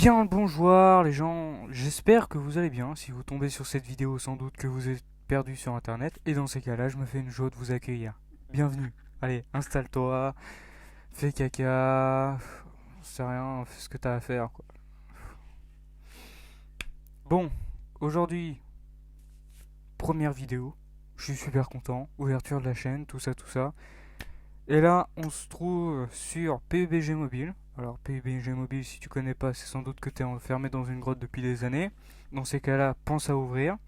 Bien le bonjour les gens, j'espère que vous allez bien. Si vous tombez sur cette vidéo, sans doute que vous êtes perdu sur internet. Et dans ces cas-là, je me fais une joie de vous accueillir. Bienvenue. Allez, installe-toi, fais caca, c'est rien, fais ce que t'as à faire, quoi. Bon, aujourd'hui, première vidéo. Je suis super content. Ouverture de la chaîne, tout ça, tout ça. Et là, on se trouve sur PUBG Mobile. Alors, PUBG Mobile, si tu connais pas, c'est sans doute que tu es enfermé dans une grotte depuis des années. Dans ces cas-là, pense à ouvrir,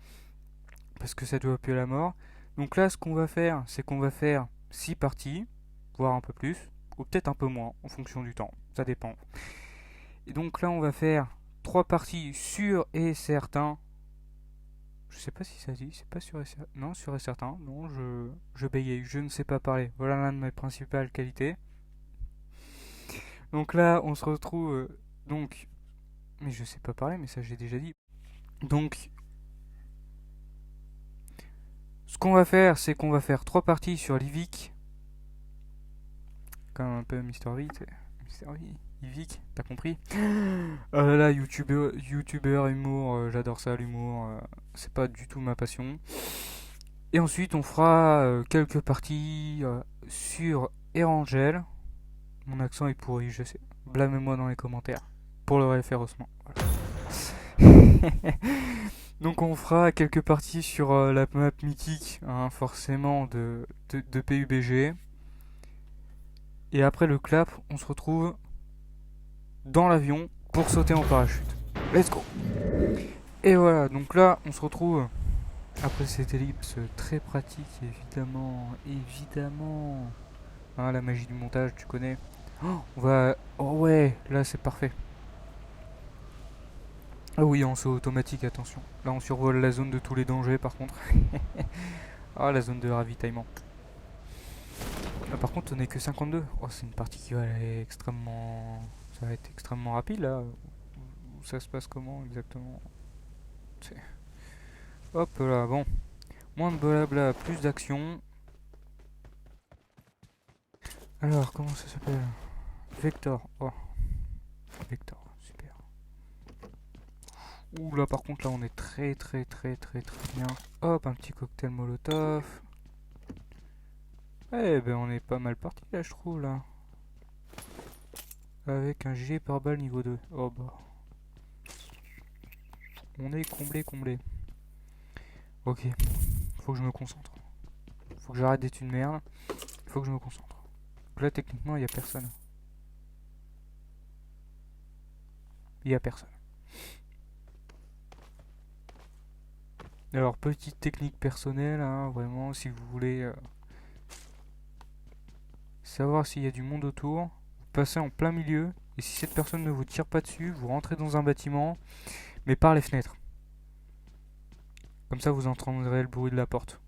parce que ça doit puer la mort. Donc là, ce qu'on va faire, c'est qu'on va faire 6 parties, voire un peu plus, ou peut-être un peu moins, en fonction du temps. Ça dépend. Et donc là, on va faire 3 parties sûres et certains. Je sais pas si ça dit, c'est pas sûr et certain. Non, sûr et certain. Non, je bégaye, je ne sais pas parler. Voilà l'un de mes principales qualités. Donc là, on se retrouve. Donc. Mais je sais pas parler, mais ça j'ai déjà dit. Donc, ce qu'on va faire, c'est qu'on va faire 3 parties sur Livik. Comme un peu Mister V, tu sais. Mister V, Livik, t'as compris? Oh là là, youtubeur, humour, j'adore ça, l'humour. C'est pas du tout ma passion. Et ensuite, on fera quelques parties sur Erangel. Mon accent est pourri, je sais. Blâmez-moi dans les commentaires. Pour le référencement. Donc on fera quelques parties sur la map mythique, hein, forcément, de PUBG. Et après le clap, on se retrouve dans l'avion pour sauter en parachute. Let's go! Et voilà, donc là, on se retrouve après cette ellipse très pratique, évidemment. Évidemment! Hein, la magie du montage, tu connais. Oh, on va. Oh ouais, là c'est parfait. Ah oui, en saut automatique, attention. Là, on survole la zone de tous les dangers, par contre. Ah, la zone de ravitaillement. Ah, par contre, on est que 52. Oh, c'est une partie qui va aller extrêmement. Ça va être extrêmement rapide là. Ça se passe comment exactement? Hop là, bon. Moins de blabla, plus d'action. Alors, comment ça s'appelle? Vector. Oh, Vector, super. Ouh là, par contre, là, on est très très très très très bien. Hop, un petit cocktail molotov. Eh ben, on est pas mal parti là, je trouve là. Avec un gilet pare-balles niveau 2. Oh bah. On est comblé, comblé. Ok, faut que je me concentre. Faut que j'arrête d'être une merde. Faut que je me concentre. Donc là, techniquement, il y a personne. Il y a personne. Alors, petite technique personnelle, hein, vraiment, si vous voulez savoir s'il y a du monde autour, vous passez en plein milieu. Et si cette personne ne vous tire pas dessus, vous rentrez dans un bâtiment, mais par les fenêtres. Comme ça, vous entendrez le bruit de la porte.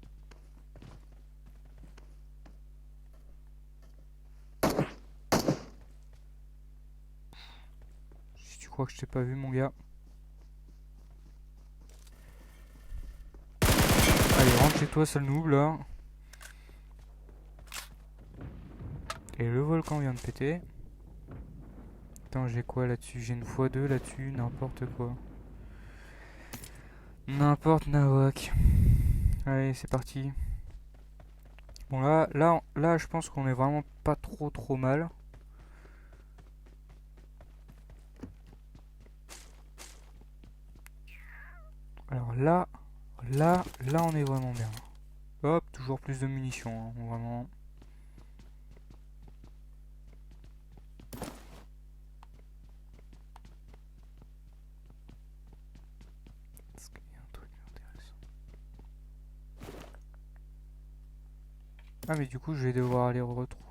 Si tu crois que je t'ai pas vu, mon gars. Allez, rentre chez toi, sale noob, là. Et le volcan vient de péter. Attends, j'ai quoi là-dessus? J'ai une x2 là-dessus, n'importe quoi. N'importe nawak. Allez, c'est parti. Bon, là, je pense qu'on est vraiment pas trop mal. Alors là, on est vraiment bien. Hop, toujours plus de munitions, hein, vraiment. Est-ce qu'il y a un truc intéressant? Ah, mais du coup, je vais devoir aller retrouver.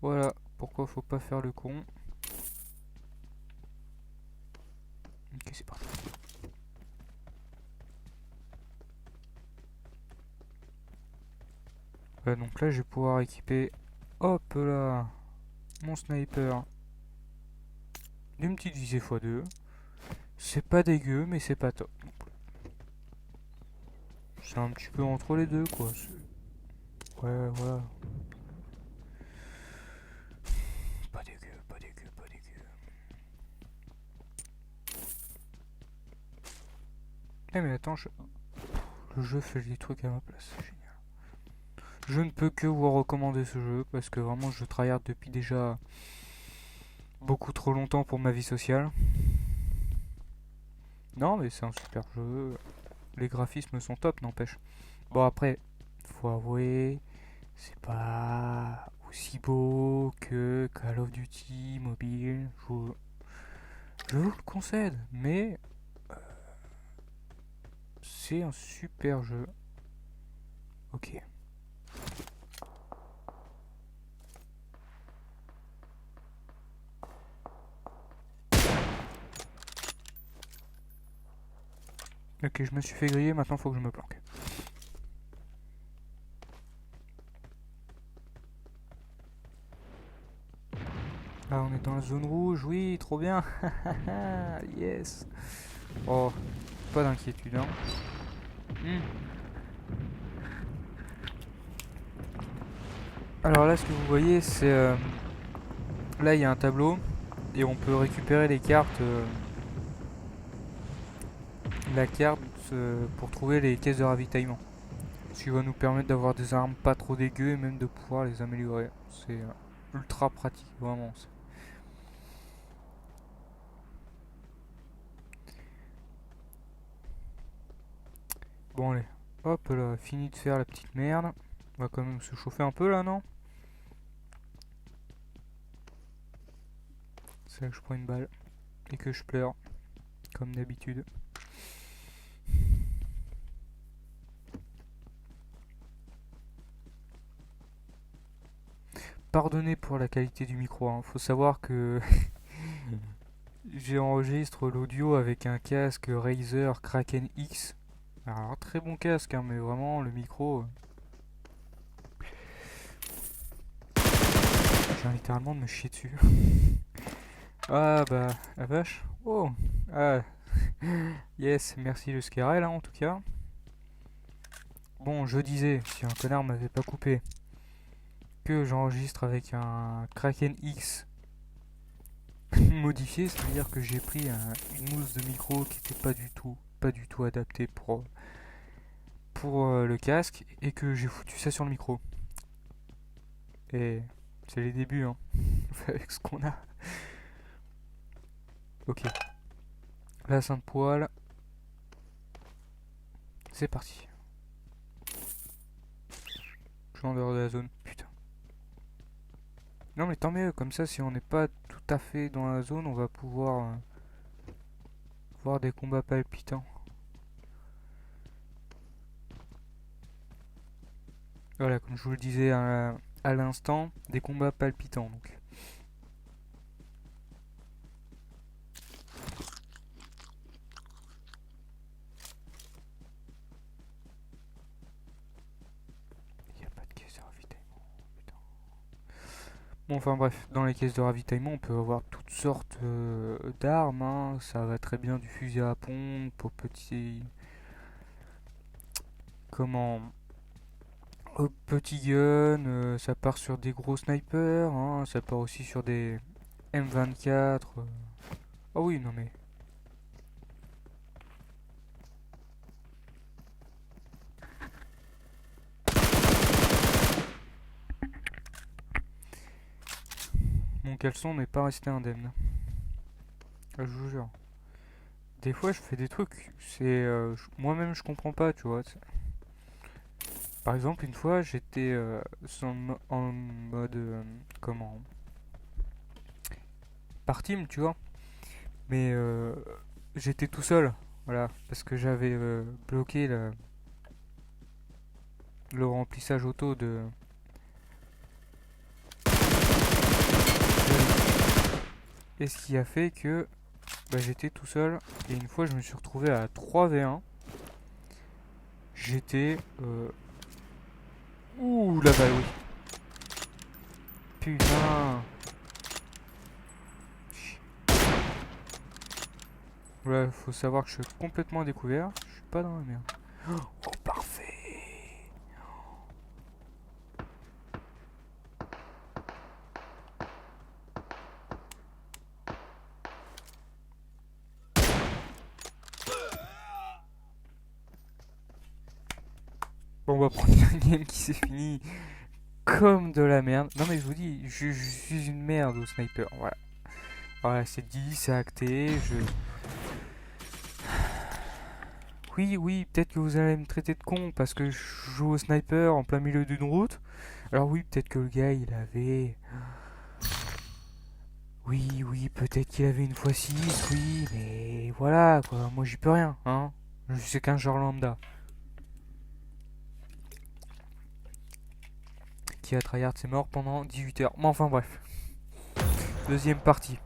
Voilà, pourquoi faut pas faire le con. Ok, c'est parti. Donc là, je vais pouvoir équiper, hop là, mon sniper d'une petite visée x2. C'est pas dégueu, mais c'est pas top. C'est un petit peu entre les deux, quoi. Ouais, voilà. Pas dégueu, pas dégueu, pas dégueu. Eh mais attends, le jeu fait des trucs à ma place, c'est génial. Je ne peux que vous recommander ce jeu parce que vraiment je tryhard depuis déjà beaucoup trop longtemps pour ma vie sociale. Non mais c'est un super jeu, les graphismes sont top n'empêche. Bon après, faut avouer, c'est pas aussi beau que Call of Duty mobile, je vous le concède, mais c'est un super jeu. Ok. Ok, je me suis fait griller, maintenant faut que je me planque. Ah, on est dans la zone rouge, oui, trop bien. Yes. Oh, pas d'inquiétude, hein. Hmm. Alors là, ce que vous voyez, c'est... là, il y a un tableau, et on peut récupérer les cartes... la carte pour trouver les caisses de ravitaillement. Ce qui va nous permettre d'avoir des armes pas trop dégueu et même de pouvoir les améliorer. C'est ultra pratique, vraiment. Bon allez, hop là, fini de faire la petite merde. On va quand même se chauffer un peu là, non? C'est là que je prends une balle et que je pleure, comme d'habitude. Pardonnez pour la qualité du micro, hein. Faut savoir que j'enregistre l'audio avec un casque Razer Kraken X. Alors très bon casque, hein, mais vraiment le micro... j'ai littéralement de me chier dessus. Ah bah, la vache. Oh, ah, yes, merci le Scarel hein, en tout cas. Bon, je disais, si un connard m'avait pas coupé, que j'enregistre avec un Kraken X modifié, c'est-à-dire que j'ai pris une mousse de micro qui était pas du tout adaptée pour le casque et que j'ai foutu ça sur le micro. Et c'est les débuts, hein, avec ce qu'on a. Ok, la sainte poêle, c'est parti. Je suis en dehors de la zone, putain. Non mais tant mieux, comme ça si on n'est pas tout à fait dans la zone, on va pouvoir voir des combats palpitants. Voilà, comme je vous le disais à l'instant, des combats palpitants donc. Il n'y a pas de caisse de ravitaillement, putain. Bon enfin bref, dans les caisses de ravitaillement on peut avoir toutes sortes d'armes, hein. Ça va très bien du fusil à pompe au petit... Comment... au petit gun, ça part sur des gros snipers, hein, ça part aussi sur des M24. Ah oui, non mais... Mon caleçon n'est pas resté indemne. Ah, je vous jure. Des fois, je fais des trucs, c'est moi-même je comprends pas, tu vois. Par exemple, une fois, j'étais en mode comment par team, tu vois. Mais j'étais tout seul, voilà, parce que j'avais bloqué le remplissage auto et ce qui a fait que bah, j'étais tout seul. Et une fois, je me suis retrouvé à 3v1. J'étais ouh la balle, oui. Putain. Voilà, faut savoir que je suis complètement à découvert. Je suis pas dans la merde. Oh, parfait. Bon, on va prendre une game qui s'est finie comme de la merde. Non mais je vous dis, je suis une merde au sniper. Voilà. Voilà, c'est dit, c'est acté. Oui, oui, peut-être que vous allez me traiter de con parce que je joue au sniper en plein milieu d'une route. Alors oui, peut-être que le gars, il avait... Oui, oui, peut-être qu'il avait une x6, oui, mais voilà, quoi. Moi, j'y peux rien, hein. Je suis qu'un genre lambda. Qui a tryhard c'est mort pendant 18 heures. Mais enfin, bref. Deuxième partie.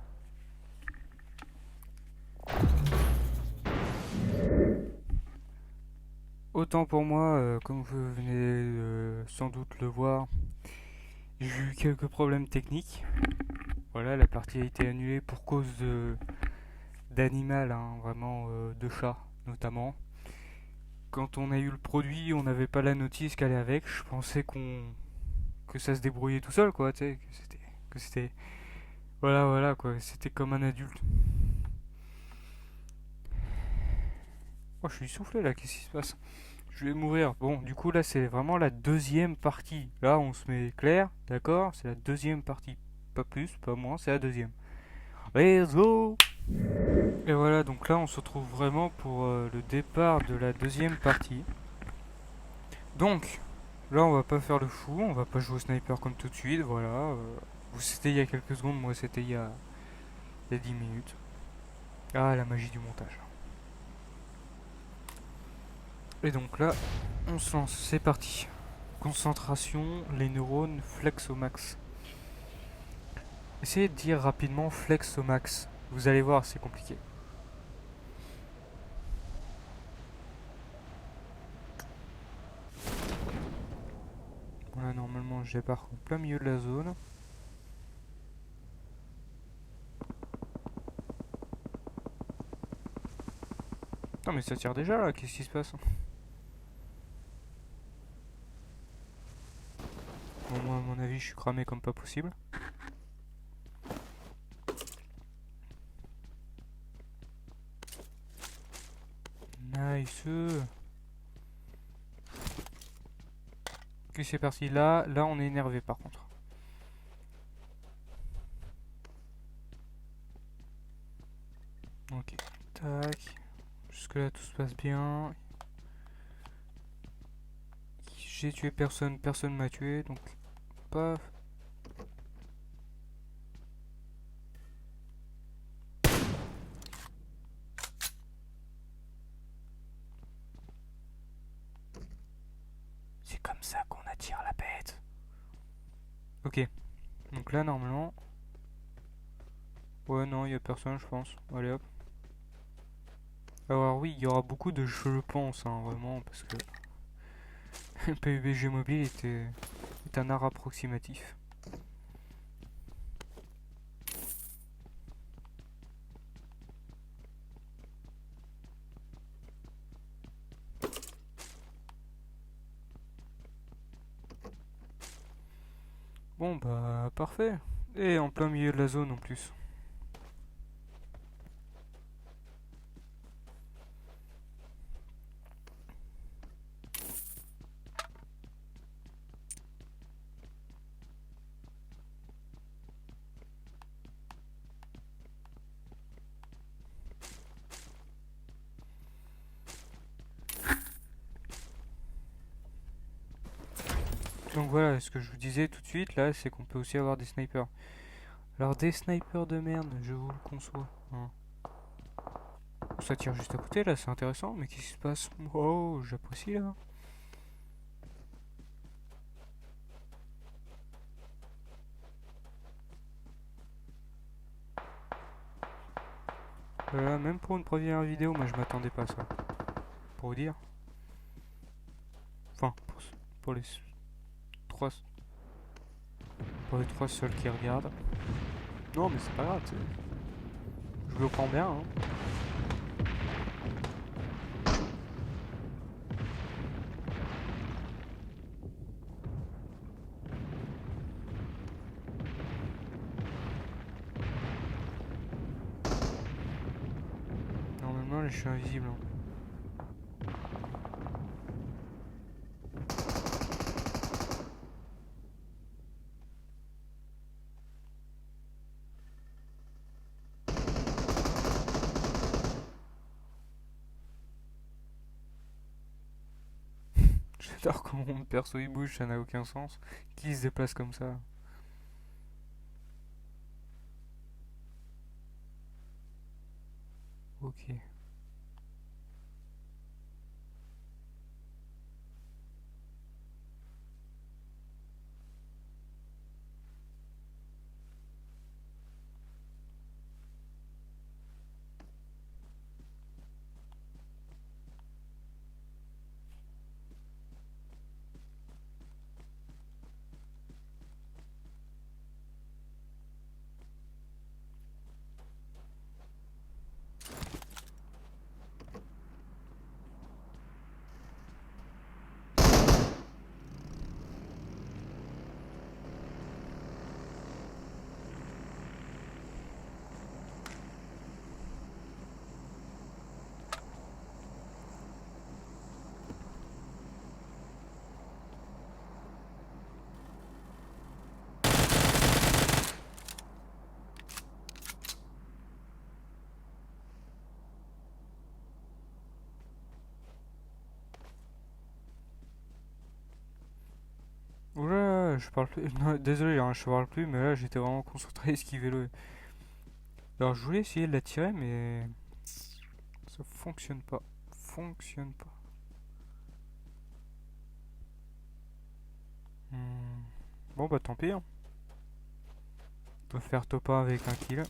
Autant pour moi, comme vous venez sans doute le voir, j'ai eu quelques problèmes techniques. Voilà, la partie a été annulée pour cause d'animal, hein, vraiment de chat notamment. Quand on a eu le produit, on n'avait pas la notice qu'elle allait avec. Je pensais que ça se débrouillait tout seul, quoi, tu sais, que c'était voilà, voilà, quoi, c'était comme un adulte. Oh, je suis soufflé là, qu'est-ce qui se passe? Je vais mourir. Bon, du coup, là, c'est vraiment la deuxième partie. Là, on se met clair, d'accord? C'est la deuxième partie. Pas plus, pas moins, c'est la deuxième. Let's go! Et voilà, donc là, on se retrouve vraiment pour le départ de la deuxième partie. Donc, là, on va pas faire le fou, on va pas jouer au sniper comme tout de suite, voilà. Vous, c'était il y a quelques secondes, moi, c'était il y a 10 minutes. Ah, la magie du montage. Et donc là, on se lance, c'est parti. Concentration, les neurones, flex au max. Essayez de dire rapidement flex au max. Vous allez voir, c'est compliqué. Voilà, normalement, je débarque en plein milieu de la zone. Non, mais ça tire déjà là, qu'est-ce qui se passe? Bon, moi, à mon avis, je suis cramé comme pas possible. Nice. Ok, c'est parti. Là, on est énervé par contre. Ok, tac. Jusque là, tout se passe bien. J'ai tué personne, personne m'a tué, donc paf. C'est comme ça qu'on attire la bête. Ok, donc là, normalement. Ouais, non, il y a personne, je pense. Allez hop. Alors oui, il y aura beaucoup de je le pense, hein, vraiment, parce que le PUBG mobile est un art approximatif. Bon bah parfait. Et en plein milieu de la zone en plus. Donc voilà, ce que je vous disais tout de suite là, c'est qu'on peut aussi avoir des snipers. Alors des snipers de merde, je vous le conçois. Hein. Ça tire juste à côté là, c'est intéressant, mais qu'est-ce qui se passe? Oh, j'apprécie là. Voilà, même pour une première vidéo, moi je m'attendais pas à ça. Pour vous dire. Enfin, pour les trois, pour les trois seuls qui regardent. Non, mais c'est pas grave, je le prends bien. Hein. Normalement, je suis invisible. Hein. Alors quand mon perso il bouge, ça n'a aucun sens. Qui se déplace comme ça? Ok. Oula, je parle plus. Non, désolé, hein, je parle plus, mais là j'étais vraiment concentré à esquiver le. Alors je voulais essayer de la tirer, mais ça fonctionne pas. Fonctionne pas. Hmm. Bon bah tant pis, hein. On peut faire top 1 avec un kill.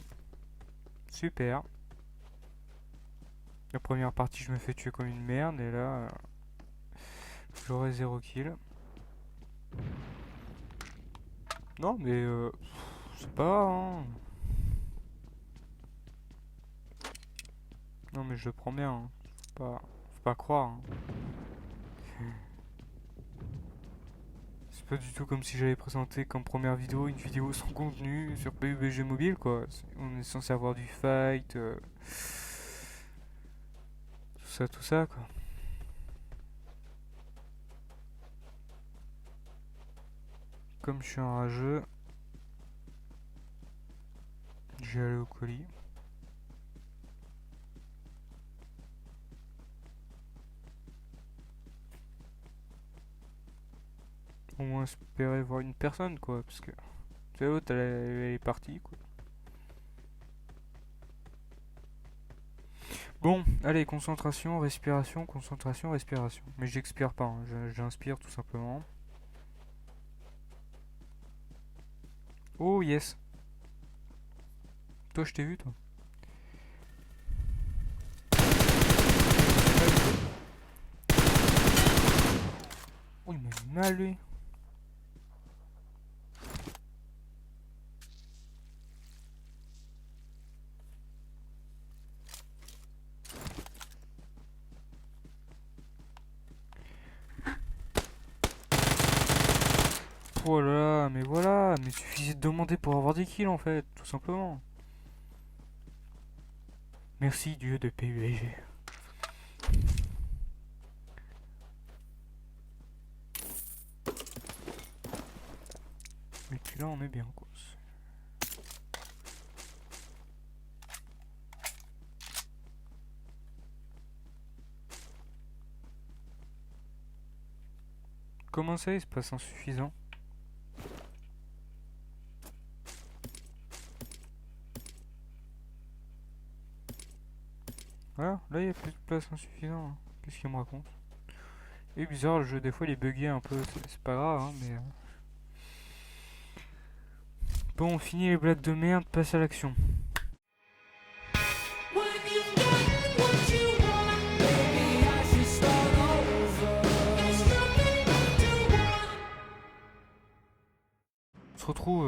Super. La première partie, je me fais tuer comme une merde, et là, j'aurai 0 kill. Non, mais c'est pas grave, hein. Non, mais je le prends bien, hein. Faut pas croire, hein. C'est pas du tout comme si j'avais présenté comme première vidéo une vidéo sans contenu sur PUBG Mobile, quoi. On est censé avoir du fight, tout ça, quoi. Comme je suis un rageux, j'ai allé au colis. Au moins espérer voir une personne, quoi, parce que l'autre, elle est partie, quoi. Bon, allez, concentration, respiration, concentration, respiration. Mais j'expire pas, hein, j'inspire tout simplement. Oh yes. Toi, je t'ai vu, toi. Oh, il m'a mis mal, lui. Voilà, mais voilà, mais suffisait de demander pour avoir des kills en fait, tout simplement. Merci Dieu de PUBG. Et puis là on est bien quoi. Comment ça il se passe insuffisant? Voilà, là il n'y a plus de place insuffisant, hein. Qu'est-ce qu'il me raconte? Et bizarre, le jeu des fois il est bugué un peu, c'est pas grave hein, mais... Bon, on finit les blagues de merde, passe à l'action. On se retrouve,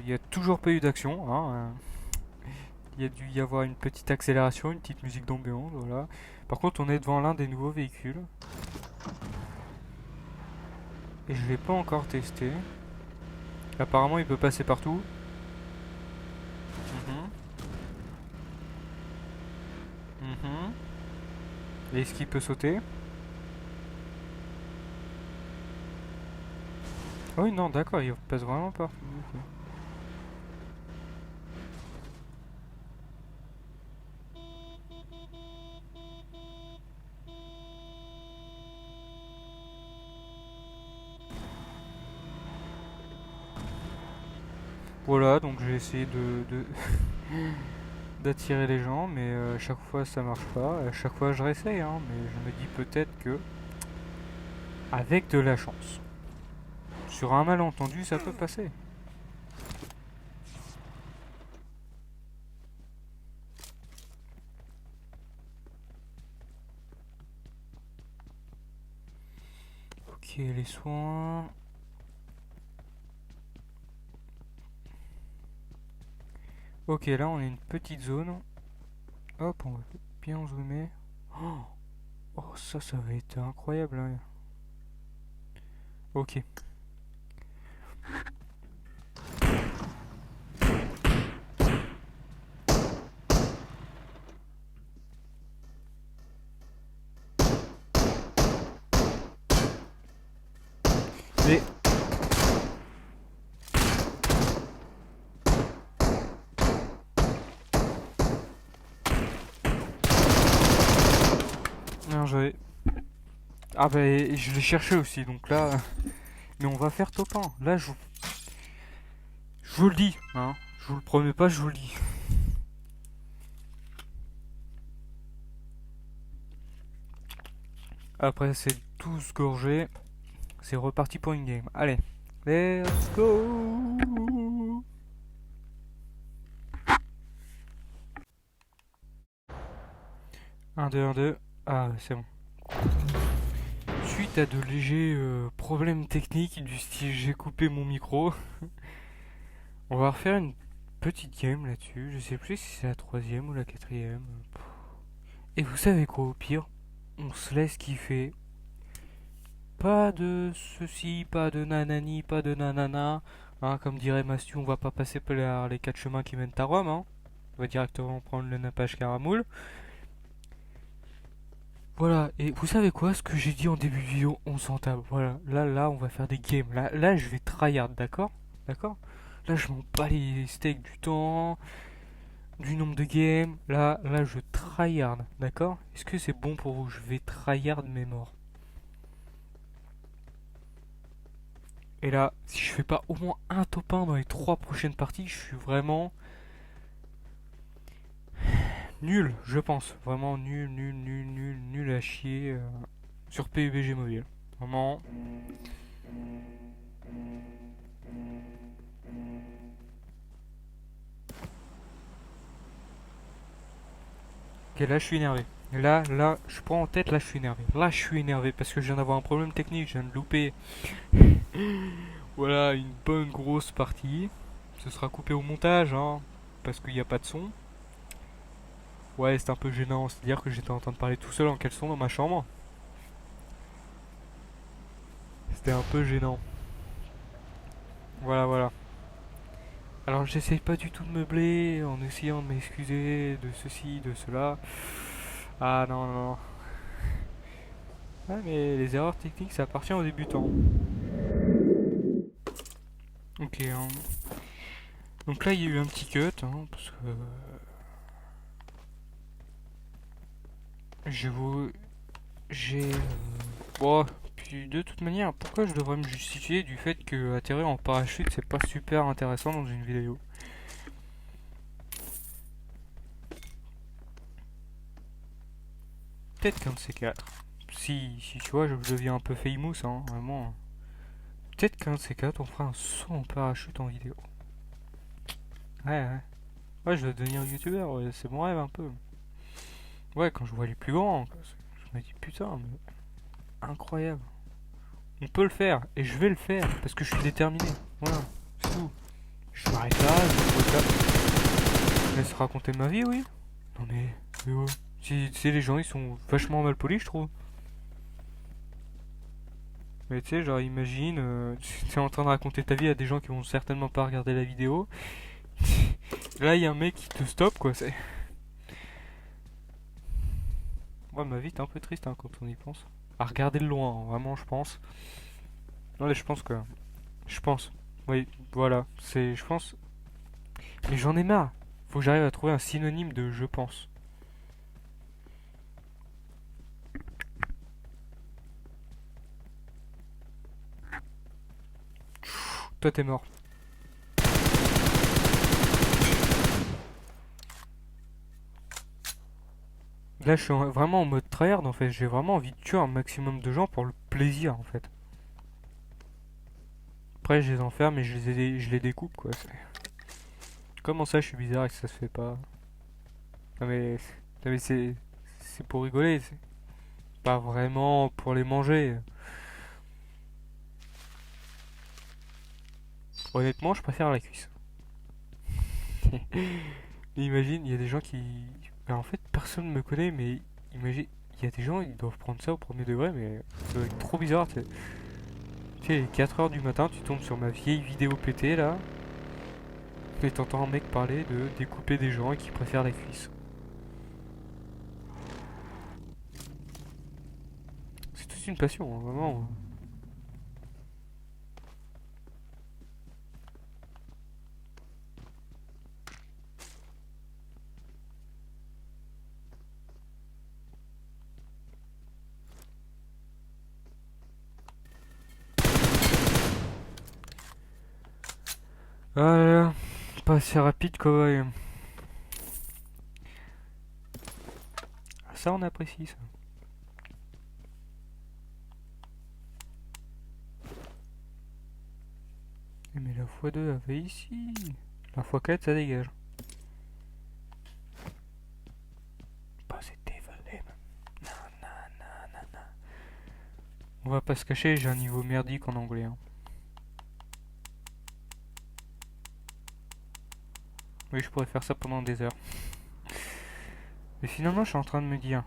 il n'y a toujours pas eu d'action, hein. Il y a dû y avoir une petite accélération, une petite musique d'ambiance, voilà. Par contre, on est devant l'un des nouveaux véhicules. Et je l'ai pas encore testé. Apparemment, il peut passer partout. Mhm. Mhm. Et est-ce qu'il peut sauter? Ah oui, non, d'accord, il passe vraiment partout. Ok. Voilà, donc j'ai essayé d'attirer les gens, mais à chaque fois ça marche pas. À chaque fois je réessaye, hein, mais je me dis peut-être que, avec de la chance, sur un malentendu, ça peut passer. Ok, les soins. Ok, là on a une petite zone. Hop, on va bien zoomer. Oh, oh, ça va être incroyable, hein. Ok. Mais non, j'avais. Ah bah et je l'ai cherché aussi, donc là. Mais on va faire top 1. Là, je vous le dis, hein. Je vous le promets pas, je vous le dis. Après, c'est tous gorgé. C'est reparti pour une game. Allez, let's go. 1, 2, 1, 2. Ah, c'est bon. Suite à de légers problèmes techniques du style j'ai coupé mon micro, on va refaire une petite game là-dessus. Je sais plus si c'est la troisième ou la quatrième. Et vous savez quoi, au pire, on se laisse kiffer. Pas de ceci, pas de nanani, pas de nanana. Hein, comme dirait Mastu, on va pas passer par les quatre chemins qui mènent à Rome. Hein. On va directement prendre le nappage caramoule. Voilà, et vous savez quoi, ce que j'ai dit en début de vidéo, on s'en tape. Voilà, là, on va faire des games. Là, je vais tryhard, d'accord? D'accord? Là, je m'en bats les steaks du temps, du nombre de games. Là, je tryhard, d'accord? Est-ce que c'est bon pour vous? Je vais tryhard mes morts. Et là, si je fais pas au moins un top 1 dans les 3 prochaines parties, je suis vraiment nul, je pense. Vraiment nul à chier sur PUBG Mobile. Vraiment. Ok, là, je suis énervé. Là, je prends en tête, là, je suis énervé. Là, je suis énervé parce que je viens d'avoir un problème technique, je viens de louper. Voilà, une bonne grosse partie. Ce sera coupé au montage, hein, parce qu'il n'y a pas de son. Ouais, c'est un peu gênant, c'est-à-dire que j'étais en train de parler tout seul en caleçon dans ma chambre. C'était un peu gênant. Voilà. Alors j'essaye pas du tout de meubler en essayant de m'excuser de ceci, de cela. Ah non. Ouais, mais les erreurs techniques, ça appartient aux débutants. Ok, hein. Donc là, il y a eu un petit cut, hein, parce que je vous... J'ai... Bon, puis de toute manière, pourquoi je devrais me justifier du fait que atterrir en parachute, c'est pas super intéressant dans une vidéo? Peut-être qu'un de ces quatre. Si tu vois, je deviens un peu famous, hein, vraiment. Peut-être qu'un de ces quatre, on fera un saut en parachute en vidéo. Ouais. Ouais, je vais devenir youtubeur, ouais, c'est mon rêve un peu. Ouais, quand je vois les plus grands, quoi, je me dis putain, mais incroyable. On peut le faire, et je vais le faire, parce que je suis déterminé. Voilà, c'est tout. Je m'arrête là, je me laisse raconter ma vie, oui. Non mais oh. Tu sais, les gens, ils sont vachement mal polis, je trouve. Mais tu sais, genre, imagine, tu es en train de raconter ta vie à des gens qui vont certainement pas regarder la vidéo. Là, il y a un mec qui te stoppe, quoi. C'est... Ouais, ma vie est un peu triste hein, quand on y pense. À regarder de loin, hein, vraiment, je pense. Non, mais je pense que. Je pense. Oui, voilà. C'est. Je pense. Mais j'en ai marre. Faut que j'arrive à trouver un synonyme de je pense. Toi, t'es mort. Là, je suis vraiment en mode tryhard en fait. J'ai vraiment envie de tuer un maximum de gens pour le plaisir en fait. Après, je les enferme et je les découpe quoi. Comment ça, je suis bizarre et que ça se fait pas? Non mais, non mais c'est pour rigoler, c'est pas vraiment pour les manger. Honnêtement, je préfère la cuisse. Imagine, il y a des gens qui. Ben, en fait, personne ne me connaît, mais imagine, il y a des gens, ils doivent prendre ça au premier degré, mais ça doit être trop bizarre. Tu sais, 4 heures du matin, tu tombes sur ma vieille vidéo pétée là, et t'entends un mec parler de découper des gens et qui préfèrent la cuisse. C'est toute une passion, hein, vraiment. Ah là là, pas assez rapide, quoi. Ça, on apprécie ça. Mais la x2 avait ici. La x4, ça dégage. Positive limb. On va pas se cacher, j'ai un niveau merdique en anglais, hein. Oui, je pourrais faire ça pendant des heures. Mais finalement, je suis en train de me dire,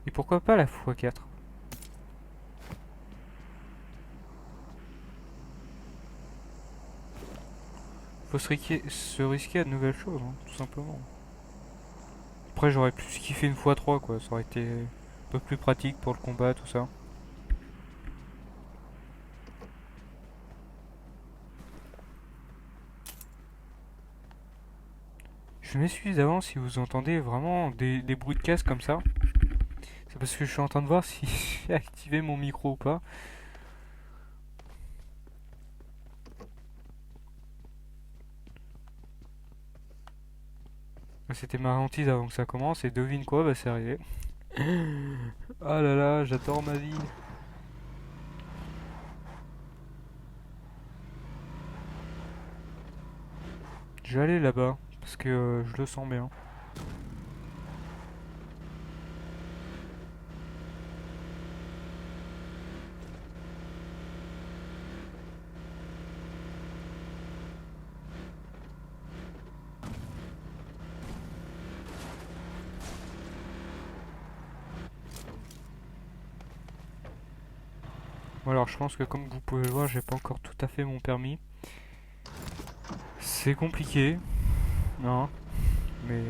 et pourquoi pas la x4? Faut se risquer à de nouvelles choses, hein, tout simplement. Après, j'aurais plus kiffé une x3, quoi. Ça aurait été un peu plus pratique pour le combat, tout ça. Je m'excuse d'avance si vous entendez vraiment des bruits de casse comme ça. C'est parce que je suis en train de voir si j'ai activé mon micro ou pas. C'était ma hantise avant que ça commence et devine quoi, bah c'est arrivé. Ah là là, j'adore ma vie. Je vais aller là-bas parce que je le sens bien. Bon, alors je pense que comme vous pouvez le voir, j'ai pas encore tout à fait mon permis. C'est compliqué, non, mais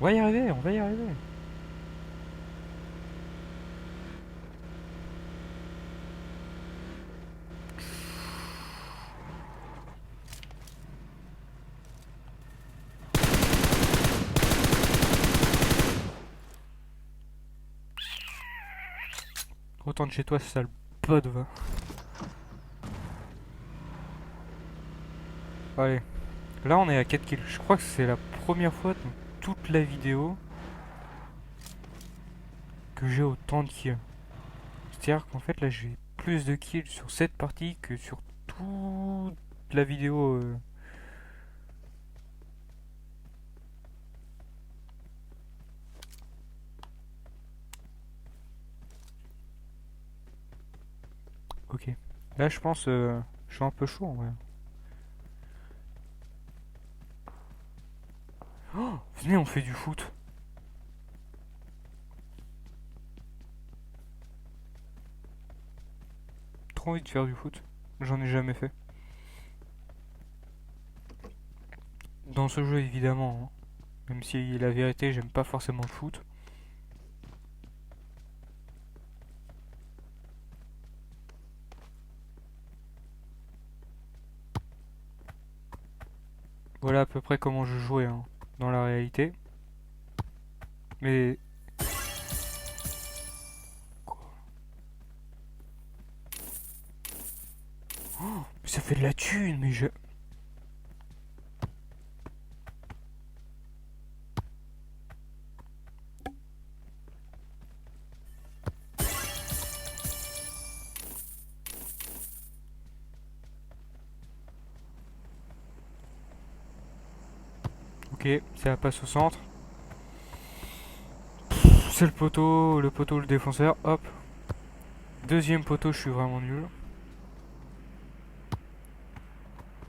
on va y arriver, on va y arriver. Retourne chez toi, sale pote, va. Allez, là on est à 4 kills. Je crois que c'est la première fois dans toute la vidéo que j'ai autant de kills. C'est-à-dire qu'en fait là j'ai plus de kills sur cette partie que sur toute la vidéo. Ok. Là je pense je suis un peu chaud en vrai. Oh, venez on fait du foot. Trop envie de faire du foot. J'en ai jamais fait. Dans ce jeu évidemment, hein. Même si la vérité j'aime pas forcément le foot. Voilà à peu près comment je jouais, hein, dans la réalité. Mais... Mais ça fait de la thune, mais je... Ok, ça passe au centre. C'est le poteau, le défenseur. Hop. Deuxième poteau, je suis vraiment nul.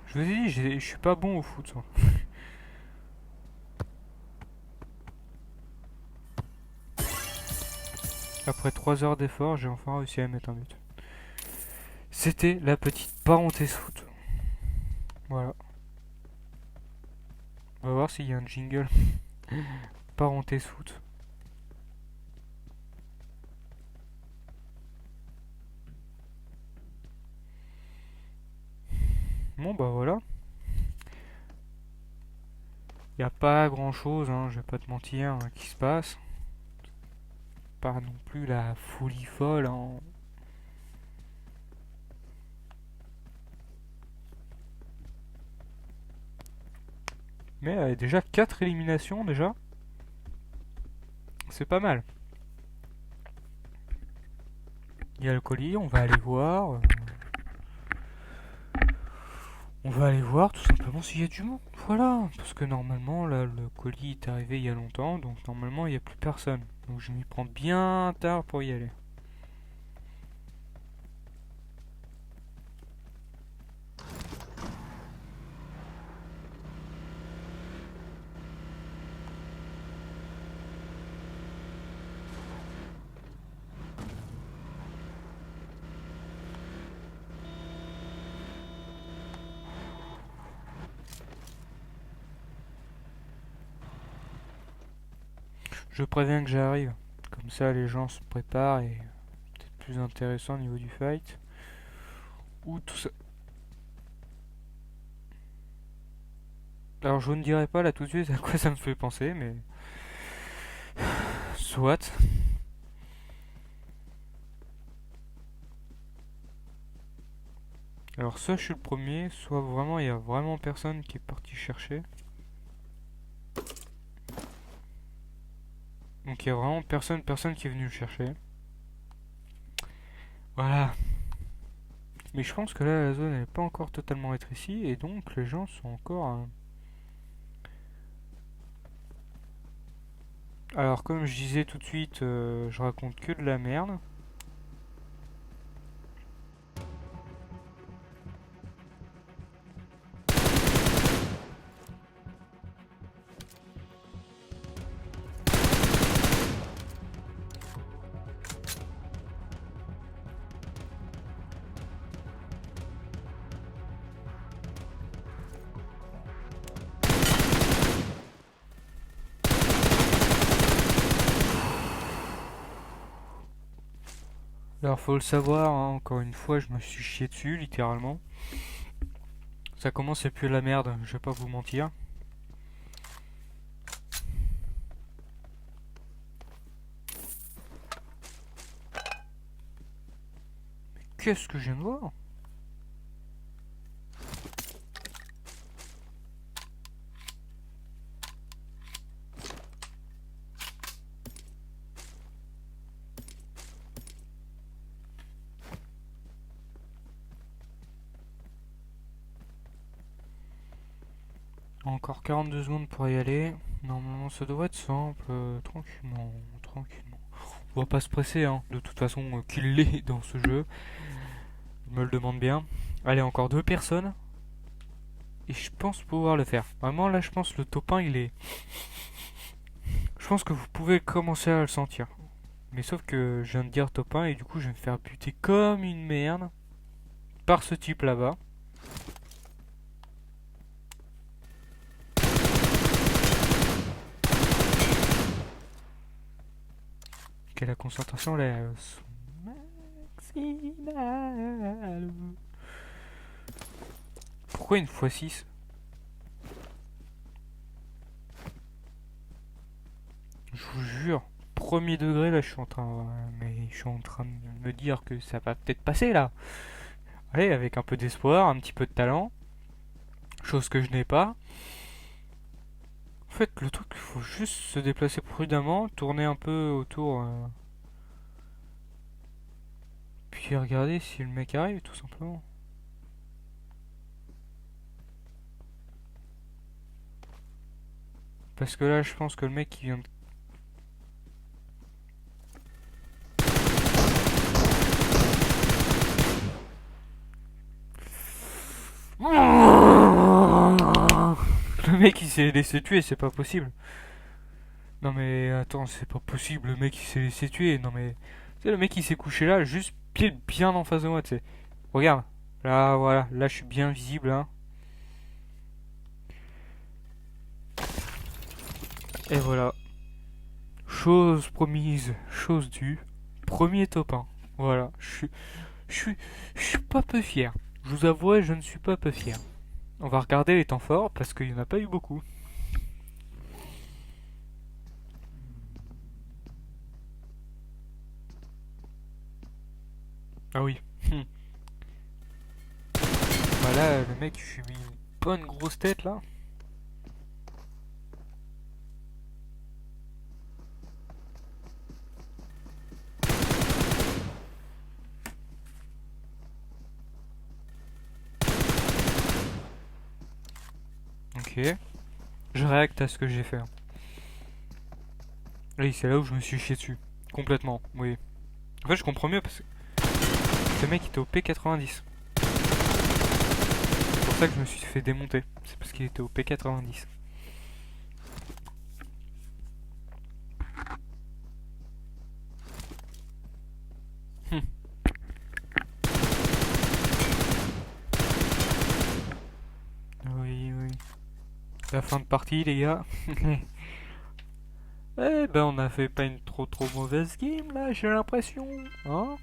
Je vous ai dit, je suis pas bon au foot. Ça. Après 3 heures d'effort, j'ai enfin réussi à mettre un but. C'était la petite parenthèse foot. Voilà. On va voir s'il y a un jingle. Parenthèse foot. Bon bah voilà. Il n'y a pas grand chose, hein, je vais pas te mentir, hein, qui se passe. Pas non plus la folie folle. Hein. Mais déjà 4 éliminations déjà. C'est pas mal. Il y a le colis, on va aller voir. On va aller voir tout simplement s'il y a du monde. Voilà. Parce que normalement, là, le colis est arrivé il y a longtemps. Donc normalement, il n'y a plus personne. Donc je m'y prends bien tard pour y aller. Je préviens que j'arrive. Comme ça, les gens se préparent et peut-être plus intéressant au niveau du fight. Ou tout ça. Alors je ne dirai pas là tout de suite à quoi ça me fait penser, mais soit. Alors soit je suis le premier, soit vraiment il y a vraiment personne qui est parti chercher. Donc il y a vraiment personne qui est venu le chercher. Voilà. Mais je pense que là la zone n'est pas encore totalement rétrécie et donc les gens sont encore. Alors comme je disais tout de suite, je raconte que de la merde. Alors faut le savoir, hein, encore une fois, je me suis chié dessus, littéralement. Ça commence à puer la merde, je vais pas vous mentir. Mais qu'est-ce que je viens de voir? Encore 42 secondes pour y aller. Normalement ça devrait être simple, tranquillement, tranquillement. On va pas se presser, hein. De toute façon, qu'il l'est dans ce jeu. Je me le demande bien. Allez, encore 2 personnes. Et je pense pouvoir le faire. Vraiment, là, je pense que le top 1, il est... Je pense que vous pouvez commencer à le sentir. Mais sauf que je viens de dire top 1 et du coup, je vais me faire buter comme une merde par ce type là-bas. Que la concentration là est maximale. Pourquoi une fois 6? Je vous jure, premier degré là, je suis en train, mais je suis en train de me dire que ça va peut-être passer là. Allez, avec un peu d'espoir, un petit peu de talent, chose que je n'ai pas. En fait, le truc, il faut juste se déplacer prudemment, tourner un peu autour, puis regarder si le mec arrive, tout simplement. Parce que là, je pense que le mec qui vient de... Le mec il s'est laissé tuer, c'est pas possible. Non mais attends, c'est pas possible, le mec il s'est laissé tuer. Non mais... Tu sais, le mec il s'est couché là, juste pied bien en face de moi, tu sais. Regarde, là voilà, là je suis bien visible, hein. Et voilà. Chose promise, chose due. Premier top 1. Voilà, je suis, je suis pas peu fier. Je vous avoue, je ne suis pas peu fier. On va regarder les temps forts parce qu'il n'y en a pas eu beaucoup. Ah oui. Voilà, le mec, je suis mis une bonne grosse tête là. Ok. Je réacte à ce que j'ai fait. Oui, c'est là où je me suis chié dessus. Complètement, oui. En fait, je comprends mieux parce que ce mec était au P90. C'est pour ça que je me suis fait démonter. C'est parce qu'il était au P90. Hum. Oui, oui. La fin de partie, les gars. Eh ben, on a fait pas une trop mauvaise game là, j'ai l'impression. Hein?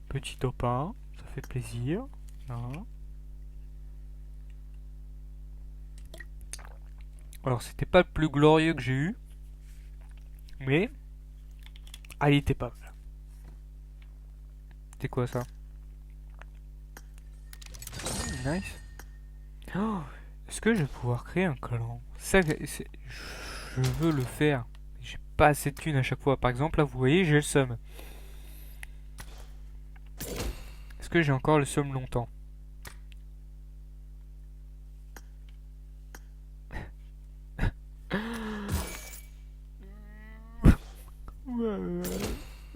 Petit top 1, ça fait plaisir. Hein. Alors, c'était pas le plus glorieux que j'ai eu, mais ah, il était pas mal. C'est quoi ça? Nice. Oh, est-ce que je vais pouvoir créer un clan? Ça, je veux le faire. J'ai pas assez de thunes à chaque fois. Par exemple, là, vous voyez, j'ai le seum. Est-ce que j'ai encore le seum longtemps?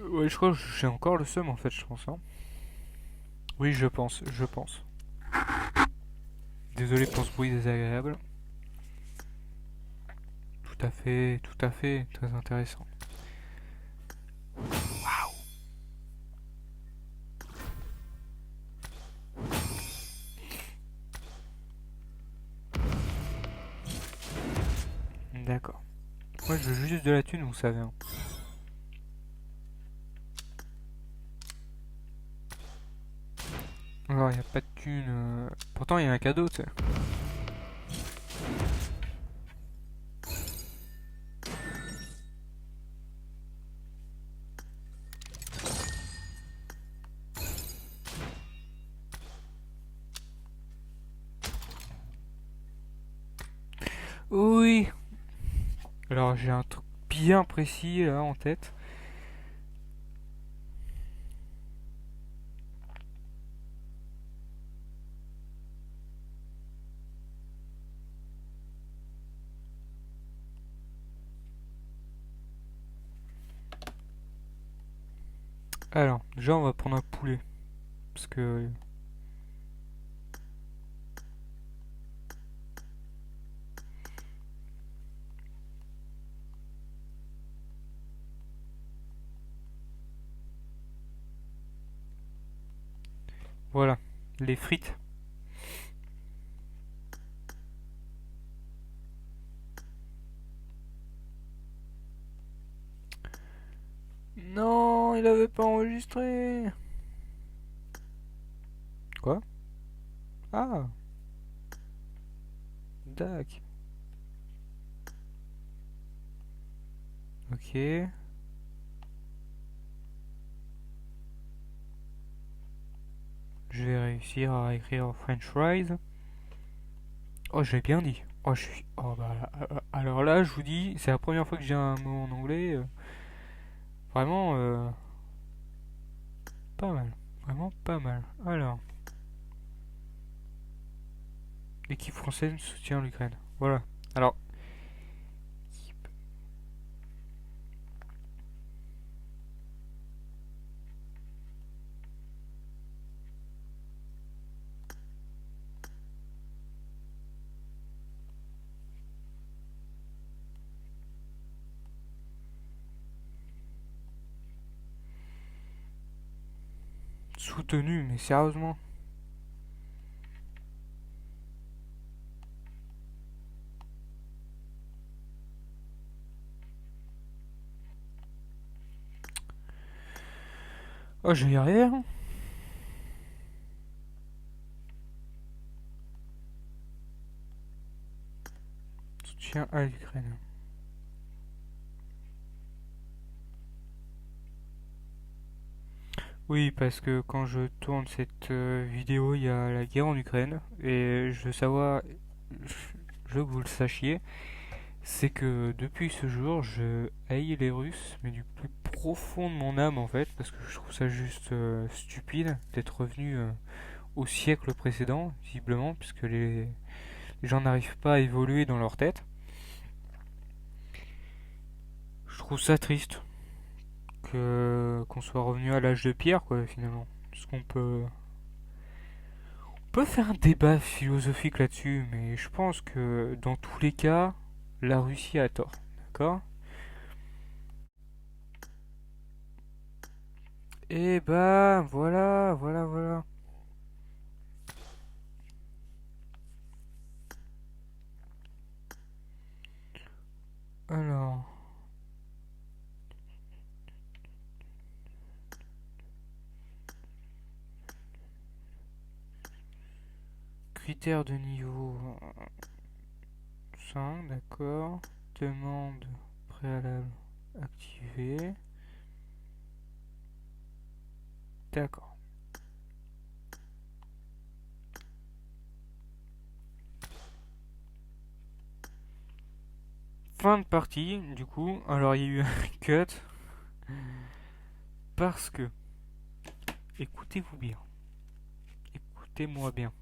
Ouais, je crois que j'ai encore le seum en fait, je pense. Hein. Oui, je pense, je pense. Désolé pour ce bruit désagréable. Tout à fait, très intéressant. D'accord. Moi, je veux juste de la thune, vous savez. Hein. Alors, il n'y a pas de thune. Pourtant, il y a un cadeau, tu sais. Oui. Alors, j'ai un truc bien précis là en tête. Alors, déjà, on va prendre un poulet. Parce que. Voilà. Les frites. Non, il avait pas enregistré. Quoi? Ah, dac. Ok. Je vais réussir à écrire French fries. Oh, j'ai bien dit. Oh, je suis. Oh, bah. Alors là, je vous dis, c'est la première fois que j'ai un mot en anglais. Vraiment, pas mal. Vraiment pas mal. Alors, l'équipe française soutient l'Ukraine. Voilà. Alors, soutenu, mais sérieusement. Oh, je vais y arriver, hein. Soutien à l'Ukraine. Oui, parce que quand je tourne cette vidéo, il y a la guerre en Ukraine, et je veux savoir, je veux que vous le sachiez, c'est que depuis ce jour, je haïs les Russes, mais du plus profond de mon âme en fait, parce que je trouve ça juste stupide d'être revenu au siècle précédent, visiblement, puisque les gens n'arrivent pas à évoluer dans leur tête. Je trouve ça triste que qu'on soit revenu à l'âge de pierre, quoi, finalement. Parce qu'on peut faire un débat philosophique là-dessus, mais je pense que dans tous les cas, la Russie a tort, d'accord? Et bah voilà, voilà, voilà. Alors, critères de niveau 5, d'accord. Demande préalable activée. D'accord. Fin de partie, du coup. Alors, il y a eu un cut parce que, écoutez-vous bien, écoutez-moi bien.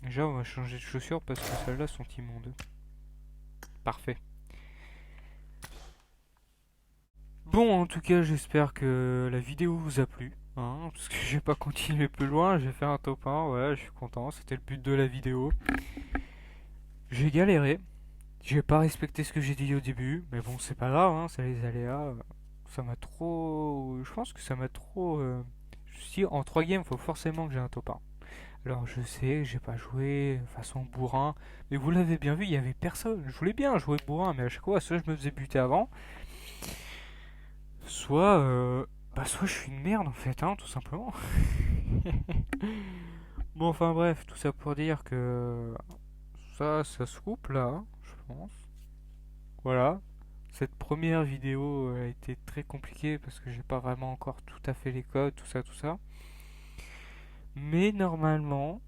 Déjà, on va changer de chaussures parce que celles-là sont immondes. Parfait. Bon, en tout cas, j'espère que la vidéo vous a plu. Hein, parce que je vais pas continuer plus loin, j'ai fait un top 1, ouais, je suis content, c'était le but de la vidéo. J'ai galéré, j'ai pas respecté ce que j'ai dit au début, mais bon, c'est pas grave, hein, c'est les aléas. Ça m'a trop. Je pense que ça m'a trop. Je me suis dit, en 3 games, faut forcément que j'ai un top 1. Alors, je sais, j'ai pas joué façon bourrin, mais vous l'avez bien vu, il y avait personne. Je voulais bien jouer bourrin, mais à chaque fois, soit je me faisais buter avant, soit. Soit je suis une merde en fait, hein, tout simplement. Bon, enfin bref, tout ça pour dire que ça se coupe là, hein, je pense. Voilà. Cette première vidéo a été très compliquée parce que j'ai pas vraiment encore tout à fait les codes, tout ça, tout ça. Mais normalement,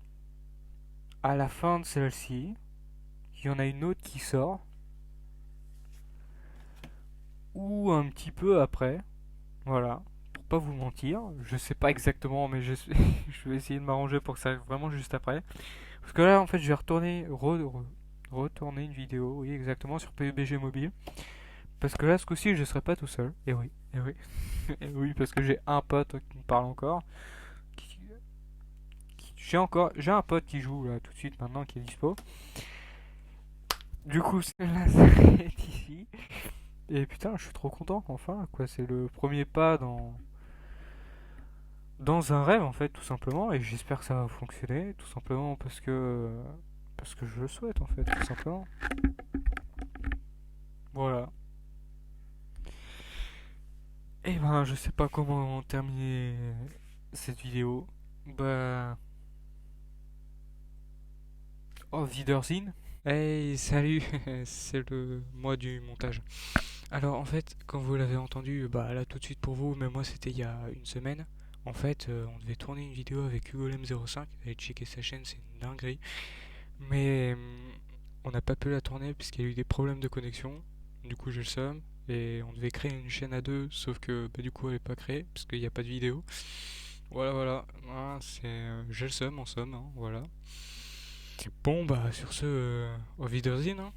à la fin de celle-ci, il y en a une autre qui sort, ou un petit peu après. Voilà. Pour pas vous mentir, je sais pas exactement, mais je vais essayer de m'arranger pour que ça arrive vraiment juste après. Parce que là, en fait, je vais retourner une vidéo, oui, exactement, sur PUBG Mobile. Parce que là, ce coup-ci, je serai pas tout seul. Et oui, et oui. Et oui, parce que j'ai un pote qui me parle encore. Qui- j'ai un pote qui joue là tout de suite maintenant, qui est dispo. Du coup, celle-là s'arrête ici. Et putain, je suis trop content, enfin, quoi. C'est le premier pas dans un rêve, en fait, tout simplement. Et j'espère que ça va fonctionner, tout simplement parce que je le souhaite, en fait, tout simplement. Voilà. Et ben, je sais pas comment terminer cette vidéo. Bah, auf Wiedersehen. Hey, salut, c'est le mois du montage. Alors en fait, quand vous l'avez entendu, bah là tout de suite pour vous, mais moi c'était il y a une semaine. En fait, on devait tourner une vidéo avec Hugolem05, allez checker sa chaîne, c'est une dinguerie. Mais on n'a pas pu la tourner puisqu'il y a eu des problèmes de connexion. Du coup j'ai le seum. Et on devait créer une chaîne à deux, sauf que bah, du coup elle n'est pas créée, parce qu'il n'y a pas de vidéo. Voilà, voilà. Ah, j'ai le seum en somme, hein, voilà. Bon, bah sur ce, au Wiedersehen, hein.